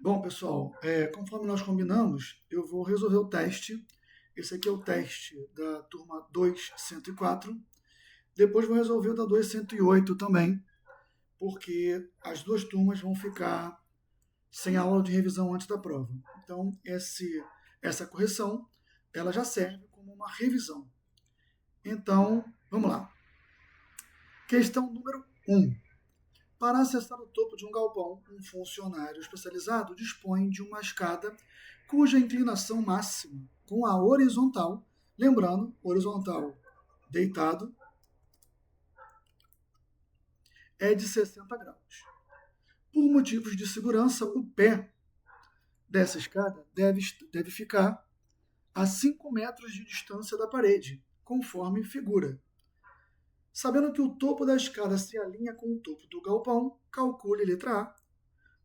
Bom, pessoal, conforme nós combinamos, eu vou resolver o teste. Esse aqui é o teste da turma 204. Depois vou resolver o da 208 também, porque as duas turmas vão ficar sem aula de revisão antes da prova. Então, essa correção, ela já serve como uma revisão. Então, vamos lá. Questão número 1. Para acessar o topo de um galpão, um funcionário especializado dispõe de uma escada cuja inclinação máxima com a horizontal, lembrando, horizontal deitado, é de 60 graus. Por motivos de segurança, o pé dessa escada deve ficar a 5 metros de distância da parede, conforme figura. Sabendo que o topo da escada se alinha com o topo do galpão, calcule, letra A,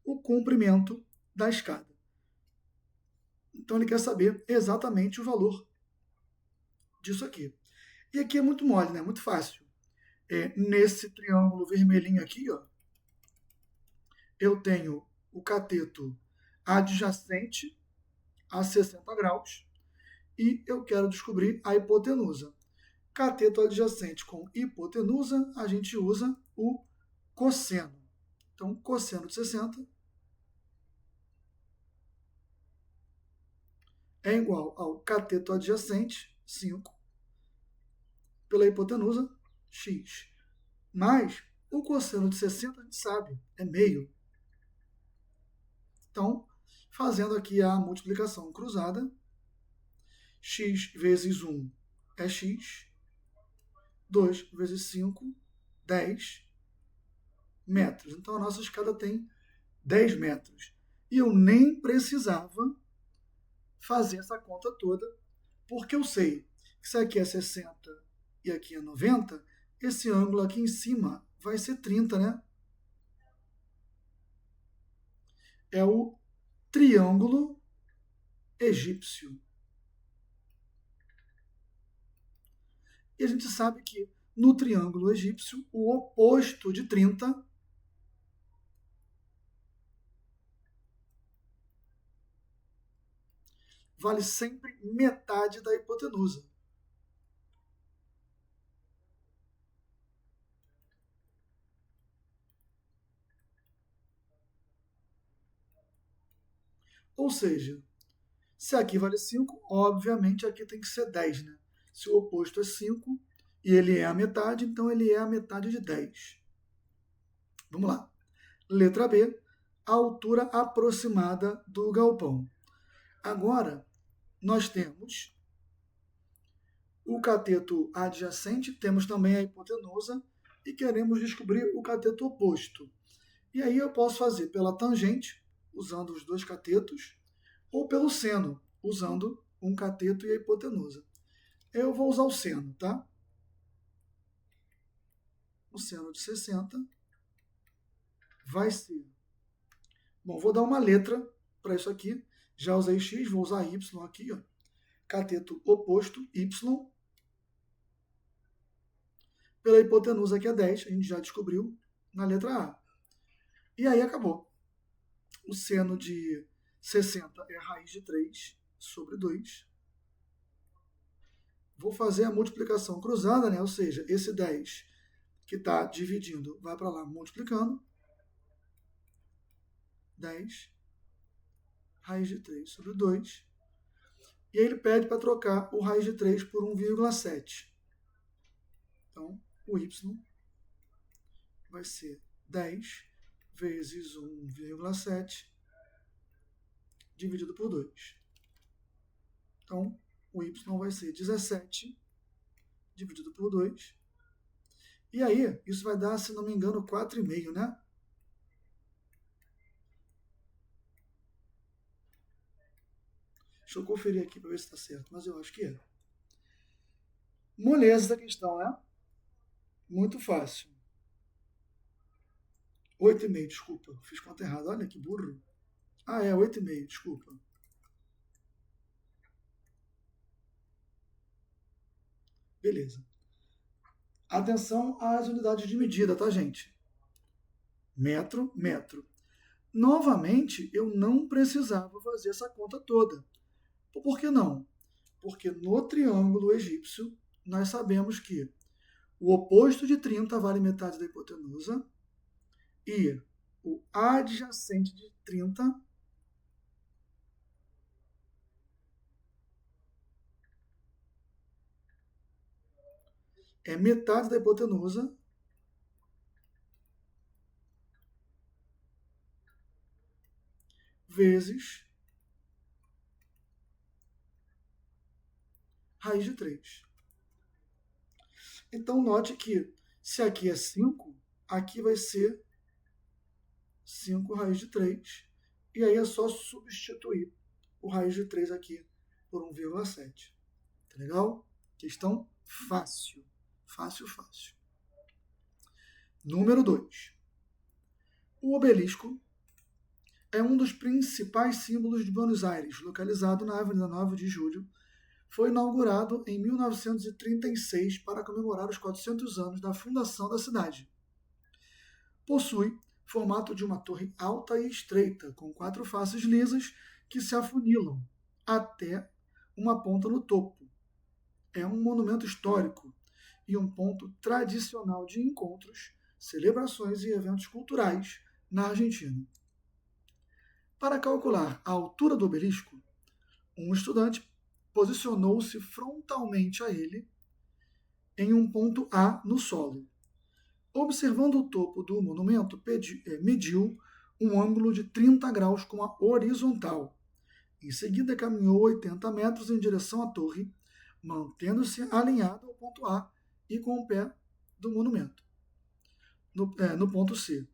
o comprimento da escada. Então ele quer saber exatamente o valor disso aqui. E aqui é muito mole, né? Muito fácil. Nesse triângulo vermelhinho aqui, ó, eu tenho o cateto adjacente a 60 graus e eu quero descobrir a hipotenusa. Cateto adjacente com hipotenusa, a gente usa o cosseno. Então, cosseno de 60 é igual ao cateto adjacente, 5, pela hipotenusa, x. Mas o cosseno de 60 a gente sabe, é meio. Então, fazendo aqui a multiplicação cruzada, x vezes 1 é x, 2 vezes 5, 10 metros. Então, a nossa escada tem 10 metros. E eu nem precisava fazer essa conta toda, porque eu sei que se aqui é 60 e aqui é 90, esse ângulo aqui em cima vai ser 30, né? É o triângulo egípcio. E a gente sabe que no triângulo egípcio, o oposto de 30 vale sempre metade da hipotenusa. Ou seja, se aqui vale 5, obviamente aqui tem que ser 10, né? Se o oposto é 5 e ele é a metade, então ele é a metade de 10. Vamos lá. Letra B, a altura aproximada do galpão. Agora, nós temos o cateto adjacente, temos também a hipotenusa e queremos descobrir o cateto oposto. E aí eu posso fazer pela tangente, usando os dois catetos, ou pelo seno, usando um cateto e a hipotenusa. Eu vou usar o seno, tá? O seno de 60 vai ser... Bom, vou dar uma letra para isso aqui. Já usei x, vou usar y aqui, ó. Cateto oposto, y. Pela hipotenusa, que é 10, a gente já descobriu na letra A. E aí acabou. O seno de 60 é a raiz de 3 sobre 2. Vou fazer a multiplicação cruzada, né? Ou seja, esse 10 que está dividindo vai para lá multiplicando. 10, raiz de 3 sobre 2. E aí ele pede para trocar o raiz de 3 por 1,7. Então, o y vai ser 10 vezes 1,7 dividido por 2. Então, o y vai ser 17 dividido por 2. E aí, isso vai dar, se não me engano, 4,5, né? Deixa eu conferir aqui para ver se está certo, mas eu acho que é. Moleza da questão, né? Muito fácil. 8,5, desculpa. Fiz conta errada. Olha que burro. Ah, é 8,5, desculpa. Beleza. Atenção às unidades de medida, tá, gente? Metro, metro. Novamente, eu não precisava fazer essa conta toda. Por que não? Porque no triângulo egípcio, nós sabemos que o oposto de 30 vale metade da hipotenusa e o adjacente de 30 é metade da hipotenusa vezes raiz de 3. Então, note que se aqui é 5, aqui vai ser 5 raiz de 3. E aí é só substituir o raiz de 3 aqui por 1,7. Tá legal? Questão fácil. Fácil, fácil. Número 2. O obelisco é um dos principais símbolos de Buenos Aires, localizado na Avenida 9 de Julho. Foi inaugurado em 1936 para comemorar os 400 anos da fundação da cidade. Possui formato de uma torre alta e estreita, com 4 faces lisas que se afunilam até uma ponta no topo. É um monumento histórico e um ponto tradicional de encontros, celebrações e eventos culturais na Argentina. Para calcular a altura do obelisco, um estudante posicionou-se frontalmente a ele em um ponto A no solo. Observando o topo do monumento, mediu um ângulo de 30 graus com a horizontal. Em seguida, caminhou 80 metros em direção à torre, mantendo-se alinhado ao ponto A e com o pé do monumento. No ponto C.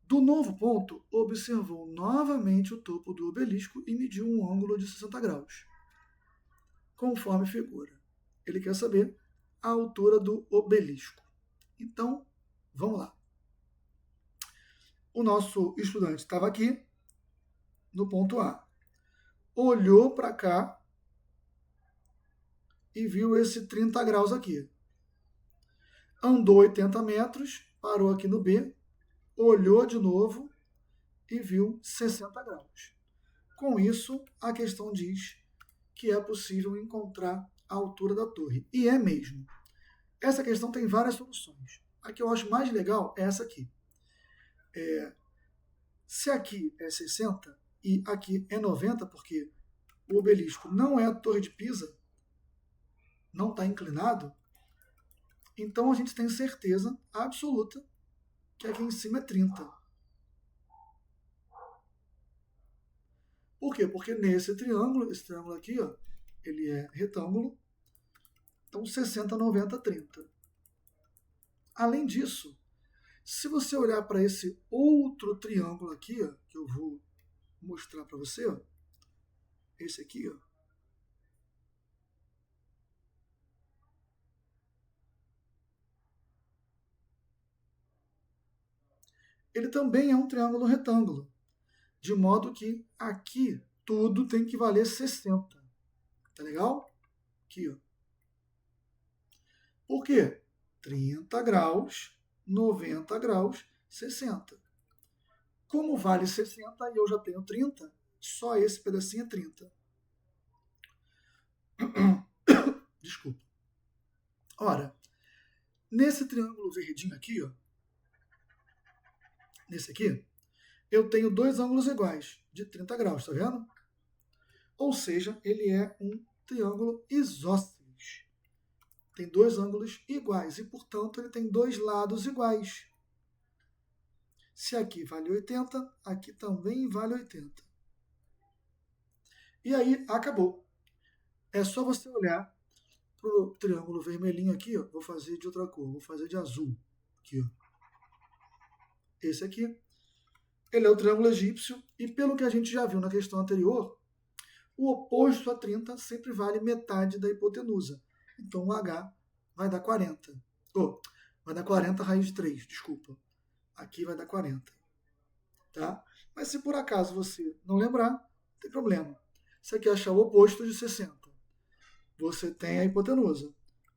Do novo ponto, observou novamente o topo do obelisco e mediu um ângulo de 60 graus, conforme figura. Ele quer saber a altura do obelisco. Então, vamos lá. O nosso estudante estava aqui, no ponto A. Olhou para cá e viu esse 30 graus aqui. Andou 80 metros, parou aqui no B, olhou de novo e viu 60 graus. Com isso, a questão diz que é possível encontrar a altura da torre. E é mesmo. Essa questão tem várias soluções. A que eu acho mais legal é essa aqui. Se aqui é 60 e aqui é 90, porque o obelisco não é a Torre de Pisa, não está inclinado, então a gente tem certeza absoluta que aqui em cima é 30. Por quê? Porque nesse triângulo, esse triângulo aqui, ó, ele é retângulo, então 60, 90, 30. Além disso, se você olhar para esse outro triângulo aqui, ó, que eu vou mostrar para você, ó, esse aqui, ó, ele também é um triângulo retângulo, de modo que aqui tudo tem que valer 60. Tá legal? Aqui, ó. Por quê? 30 graus, 90 graus, 60. Como vale 60 e eu já tenho 30, só esse pedacinho é 30. Desculpa. Ora, nesse triângulo verdinho aqui, ó, nesse aqui, eu tenho dois ângulos iguais, de 30 graus, tá vendo? Ou seja, ele é um triângulo isósceles. Tem dois ângulos iguais e, portanto, ele tem dois lados iguais. Se aqui vale 80, aqui também vale 80. E aí, acabou. É só você olhar para o triângulo vermelhinho aqui, ó. Vou fazer de outra cor, vou fazer de azul. Aqui, ó. Esse aqui. Ele é o triângulo egípcio e, pelo que a gente já viu na questão anterior, o oposto a 30 sempre vale metade da hipotenusa. Então, o H vai dar 40. Vai dar 40 raiz de 3, desculpa. Aqui vai dar 40. Tá? Mas se por acaso você não lembrar, não tem problema. Você quer achar o oposto de 60. Você tem a hipotenusa.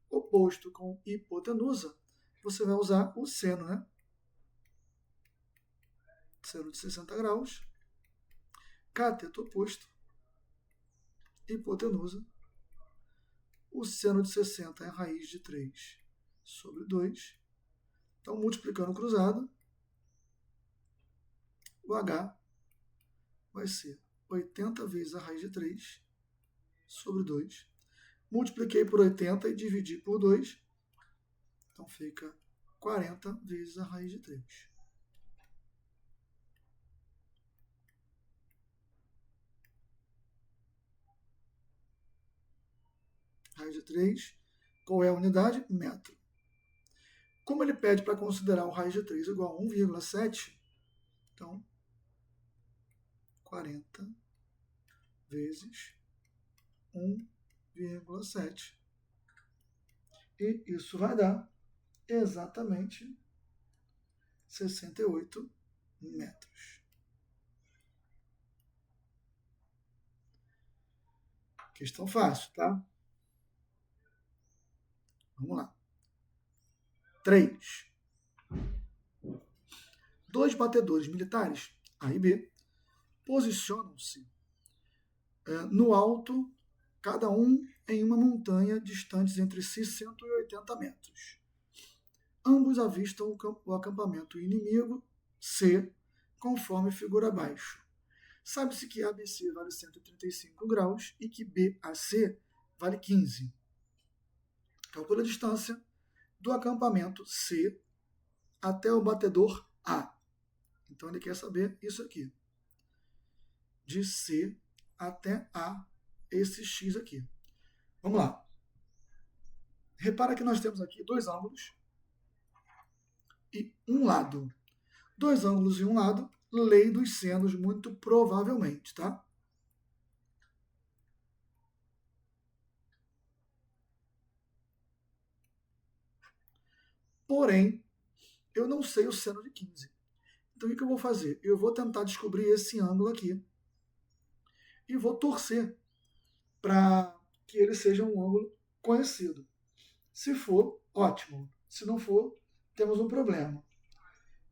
Oposto com hipotenusa, você vai usar o seno, né? seno de 60 graus, cateto oposto, hipotenusa, o seno de 60 é a raiz de 3 sobre 2, então multiplicando cruzado, o H vai ser 80 vezes a raiz de 3 sobre 2. Multipliquei por 80 e dividi por 2, então fica 40 vezes a raiz de 3. Raiz de 3, qual é a unidade? Metro. Como ele pede para considerar o raiz de 3 igual a 1,7, então 40 vezes 1,7. E isso vai dar exatamente 68 metros. Questão fácil, tá? Vamos lá. 3. Dois batedores militares, A e B, posicionam-se no alto, cada um em uma montanha, distantes entre si 180 metros. Ambos avistam o acampamento inimigo, C, conforme figura abaixo. Sabe-se que ABC vale 135 graus e que BAC vale 15. Calcula a distância do acampamento C até o batedor A. Então ele quer saber isso aqui. De C até A, esse X aqui. Vamos lá. Repara que nós temos aqui dois ângulos e um lado. Dois ângulos e um lado, lei dos senos, muito provavelmente, tá? Porém, eu não sei o seno de 15. Então, o que eu vou fazer? Eu vou tentar descobrir esse ângulo aqui e vou torcer para que ele seja um ângulo conhecido. Se for, ótimo. Se não for, temos um problema.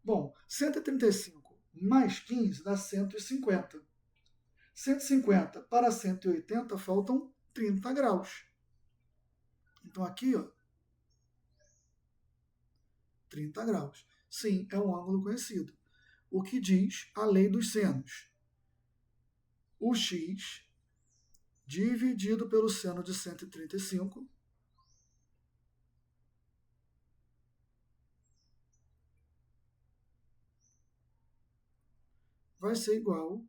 Bom, 135 mais 15 dá 150. 150 para 180 faltam 30 graus. Então aqui, ó, 30 graus. Sim, é um ângulo conhecido. O que diz a lei dos senos? O x dividido pelo seno de 135 vai ser igual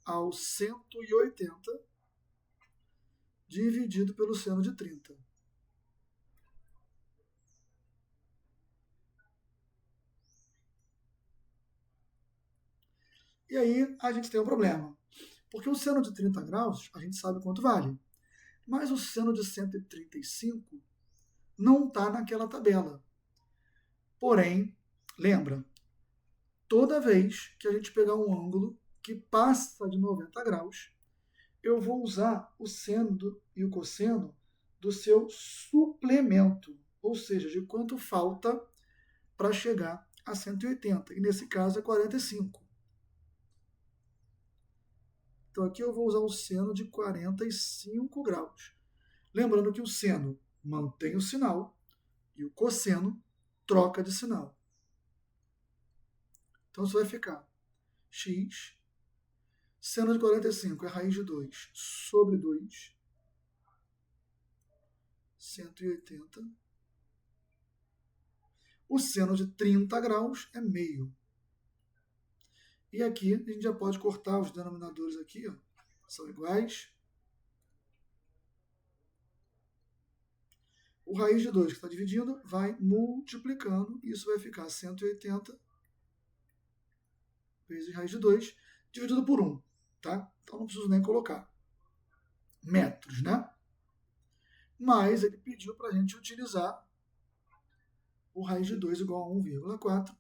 ao 180 dividido pelo seno de 30. E aí a gente tem um problema. Porque o seno de 30 graus, a gente sabe quanto vale. Mas o seno de 135 não está naquela tabela. Porém, lembra, toda vez que a gente pegar um ângulo que passa de 90 graus, eu vou usar o seno e o cosseno do seu suplemento, ou seja, de quanto falta para chegar a 180, e nesse caso é 45. Então aqui eu vou usar o seno de 45 graus. Lembrando que o seno mantém o sinal e o cosseno troca de sinal. Então isso vai ficar x, seno de 45 é raiz de 2 sobre 2, 180. O seno de 30 graus é meio. E aqui a gente já pode cortar os denominadores aqui, ó, são iguais. O raiz de 2 que está dividindo vai multiplicando, e isso vai ficar 180 vezes raiz de 2 dividido por 1, tá? Então não preciso nem colocar metros, né? Mas ele pediu para a gente utilizar o raiz de 2 igual a 1,4,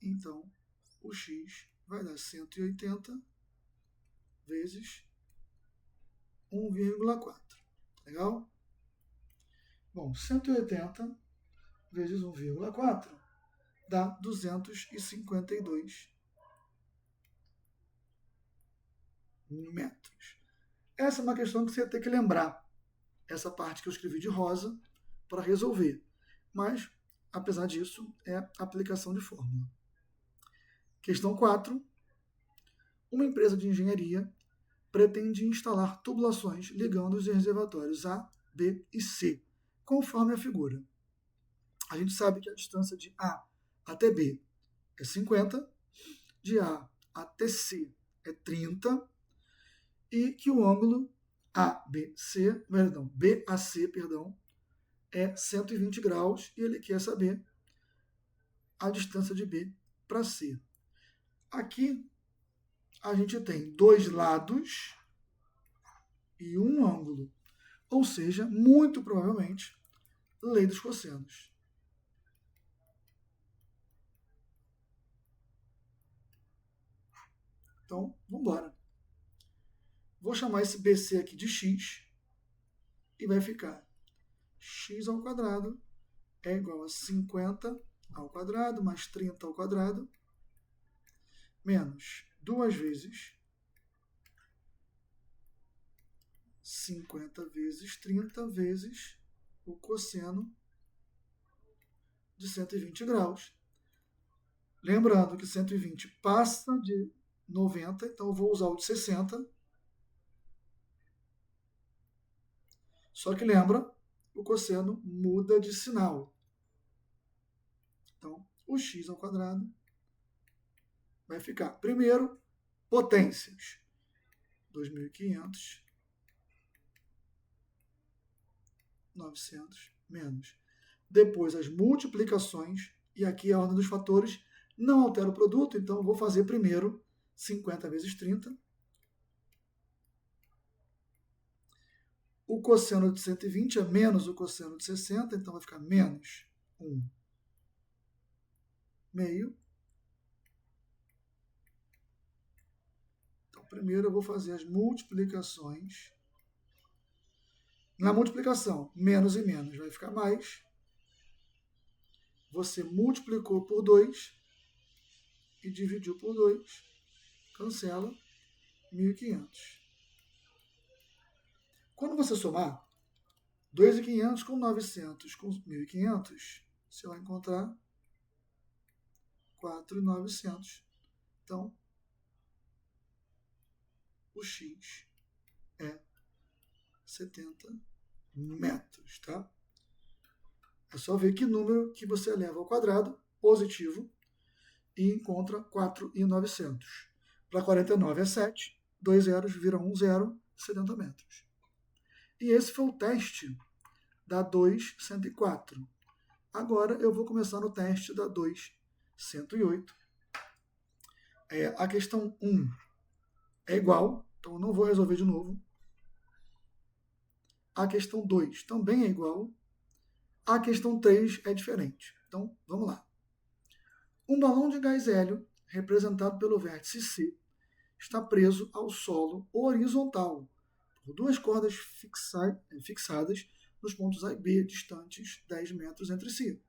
então o x vai dar 180 vezes 1,4. Legal? Bom, 180 vezes 1,4 dá 252 metros. Essa é uma questão que você ia ter que lembrar. Essa parte que eu escrevi de rosa para resolver. Mas, apesar disso, é aplicação de fórmula. Questão 4. Uma empresa de engenharia pretende instalar tubulações ligando os reservatórios A, B e C, conforme a figura. A gente sabe que a distância de A até B é 50, de A até C é 30, e que o ângulo BAC, é 120 graus, e ele quer saber a distância de B para C. Aqui a gente tem dois lados e um ângulo, ou seja, muito provavelmente, lei dos cossenos. Então, vamos embora. Vou chamar esse BC aqui de x e vai ficar x ao quadrado é igual a 50 ao quadrado mais 30 ao quadrado menos 2 vezes 50 vezes 30 vezes o cosseno de 120 graus. Lembrando que 120 passa de 90, então eu vou usar o de 60. Só que lembra, o cosseno muda de sinal. Então, o x ao quadrado vai ficar, primeiro, potências. 2.500, 900, menos. Depois, as multiplicações, e aqui a ordem dos fatores não altera o produto, então eu vou fazer primeiro 50 vezes 30. O cosseno de 120 é menos o cosseno de 60, então vai ficar menos 1 meio. Então, primeiro eu vou fazer as multiplicações. Na multiplicação, menos e menos vai ficar mais. Você multiplicou por 2 e dividiu por 2. Cancela, 1.500. Quando você somar 2.500 com 900 com 1.500, você vai encontrar 4.900. Então, o x é 70 metros, tá? É só ver que número que você eleva ao quadrado, positivo, e encontra 4.900. Para 49 é 7, 2 zeros vira 1 zero, 70 metros. E esse foi o teste da 2.104. Agora eu vou começar no teste da 2.108. A questão 1 é igual, então eu não vou resolver de novo. A questão 2 também é igual. A questão 3 é diferente. Então, vamos lá. Um balão de gás hélio, representado pelo vértice C, está preso ao solo horizontal por duas cordas fixadas nos pontos A e B, distantes 10 metros entre si.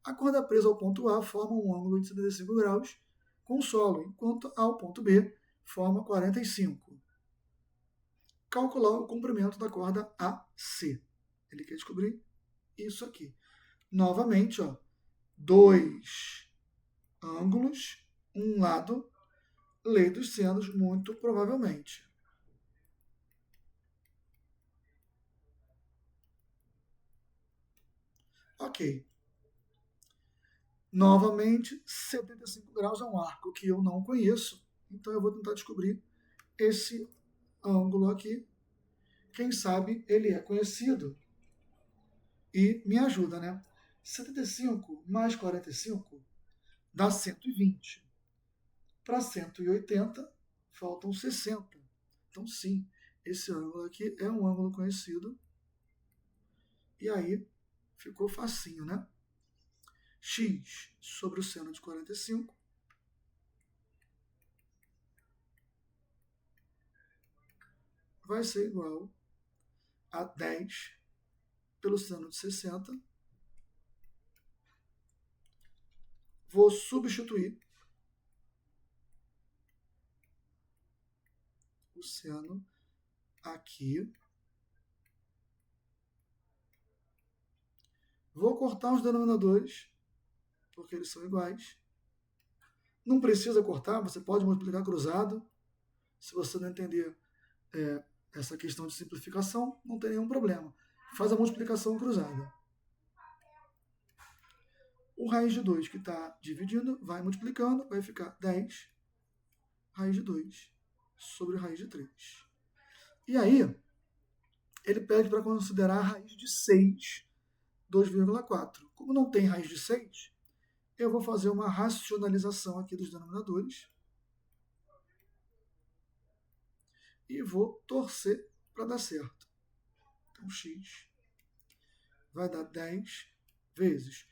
A corda presa ao ponto A forma um ângulo de 75 graus com o solo, enquanto ao ponto B forma 45. Calcular o comprimento da corda AC. Ele quer descobrir isso aqui. Novamente, ó, dois ângulos, um lado, lei dos senos, muito provavelmente. Ok. Novamente, 75 graus é um arco que eu não conheço, então eu vou tentar descobrir esse ângulo aqui. Quem sabe ele é conhecido e me ajuda, né? 75 mais 45 dá 120. Para 180, faltam 60. Então, sim, esse ângulo aqui é um ângulo conhecido. E aí, ficou facinho, né? X sobre o seno de 45 vai ser igual a 10 pelo seno de 60. Vou substituir o seno aqui. Vou cortar os denominadores, porque eles são iguais. Não precisa cortar, você pode multiplicar cruzado. Se você não entender essa questão de simplificação, não tem nenhum problema. Faz a multiplicação cruzada. O raiz de 2 que está dividindo, vai multiplicando, vai ficar 10 raiz de 2 sobre raiz de 3. E aí, ele pede para considerar a raiz de 6, 2,4. Como não tem raiz de 6, eu vou fazer uma racionalização aqui dos denominadores e vou torcer para dar certo. Então, x vai dar 10 vezes.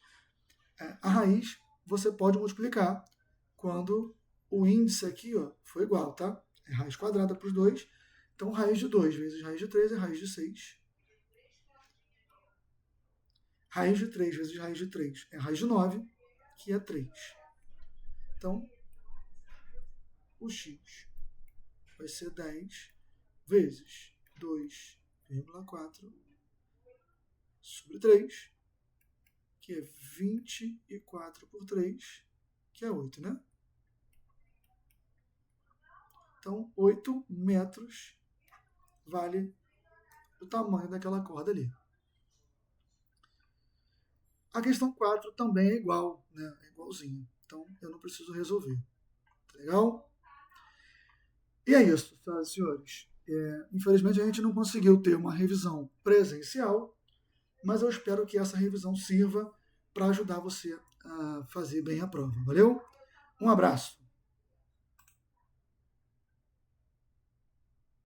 A raiz você pode multiplicar quando o índice aqui for igual, tá? É raiz quadrada para os dois. Então, raiz de 2 vezes raiz de 3 é raiz de 6. Raiz de 3 vezes raiz de 3 é raiz de 9, que é 3. Então, o x vai ser 10 vezes 2,4 sobre 3, que é 24 por 3, que é 8, né? Então, 8 metros vale o tamanho daquela corda ali. A questão 4 também é igual, né? É igualzinho. Então, eu não preciso resolver. Tá legal? E é isso, senhoras e senhores. Infelizmente, a gente não conseguiu ter uma revisão presencial, mas eu espero que essa revisão sirva para ajudar você a fazer bem a prova. Valeu? Um abraço.